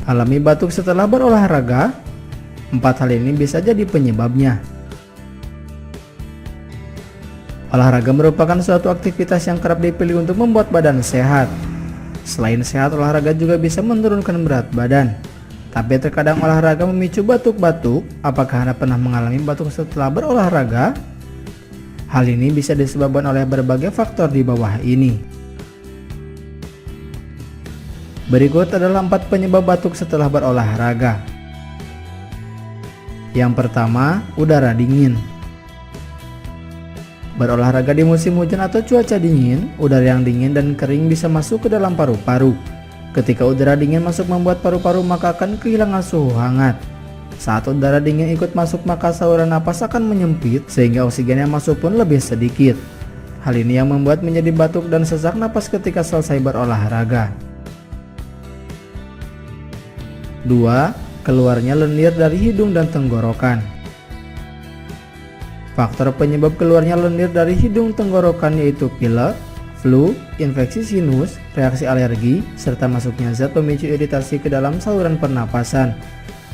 Alami batuk setelah berolahraga. 4 hal ini bisa jadi penyebabnya. Olahraga merupakan suatu aktivitas yang kerap dipilih untuk membuat badan sehat. Selain sehat, olahraga juga bisa menurunkan berat badan. Tapi terkadang olahraga memicu batuk-batuk. Apakah Anda pernah mengalami batuk setelah berolahraga? Hal ini bisa disebabkan oleh berbagai faktor di bawah ini. Berikut adalah 4 penyebab batuk setelah berolahraga. Yang pertama, udara dingin. Berolahraga di musim hujan atau cuaca dingin, udara yang dingin dan kering bisa masuk ke dalam paru-paru. Ketika udara dingin masuk membuat paru-paru, maka akan kehilangan suhu hangat. Saat udara dingin ikut masuk, maka saluran napas akan menyempit sehingga oksigen yang masuk pun lebih sedikit. Hal ini yang membuat menjadi batuk dan sesak napas ketika selesai berolahraga. 2. Keluarnya lendir dari hidung dan tenggorokan. Faktor penyebab keluarnya lendir dari hidung tenggorokan yaitu pilek, flu, infeksi sinus, reaksi alergi, serta masuknya zat pemicu iritasi ke dalam saluran pernapasan.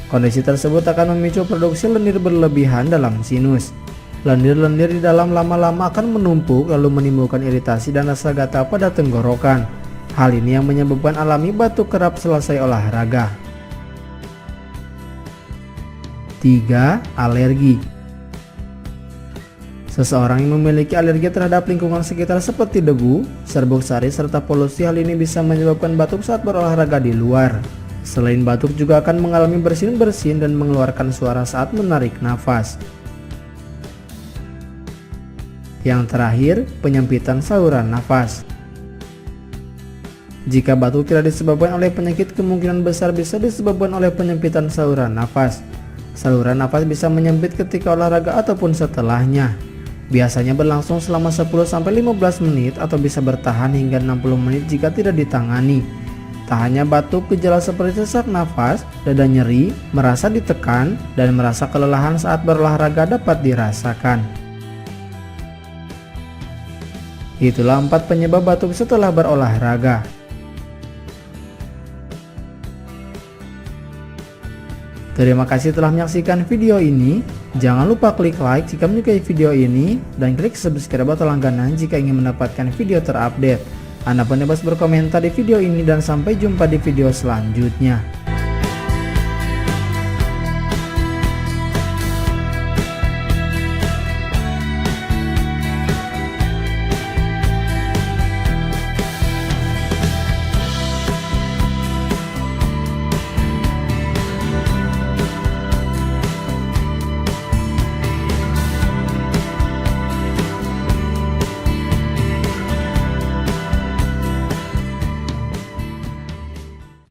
Kondisi tersebut akan memicu produksi lendir berlebihan dalam sinus. Lendir-lendir di dalam lama-lama akan menumpuk lalu menimbulkan iritasi dan rasa gatal pada tenggorokan. Hal ini yang menyebabkan alami batuk kerap selesai olahraga. 3. Alergi. Seseorang yang memiliki alergi terhadap lingkungan sekitar seperti debu, serbuk sari, serta polusi, hal ini bisa menyebabkan batuk saat berolahraga di luar. Selain batuk juga akan mengalami bersin-bersin dan mengeluarkan suara saat menarik nafas. Yang terakhir, penyempitan saluran nafas. Jika batuk tidak disebabkan oleh penyakit, kemungkinan besar bisa disebabkan oleh penyempitan saluran nafas. Saluran nafas bisa menyempit ketika olahraga ataupun setelahnya. Biasanya berlangsung selama 10-15 menit atau bisa bertahan hingga 60 menit jika tidak ditangani. Tak hanya batuk, gejala seperti sesak nafas, dada nyeri, merasa ditekan, dan merasa kelelahan saat berolahraga dapat dirasakan. Itulah 4 penyebab batuk setelah berolahraga. Terima kasih telah menyaksikan video ini. Jangan lupa klik like jika menyukai video ini dan klik subscribe atau langganan jika ingin mendapatkan video terupdate. Anda pun bebas berkomentar di video ini dan sampai jumpa di video selanjutnya.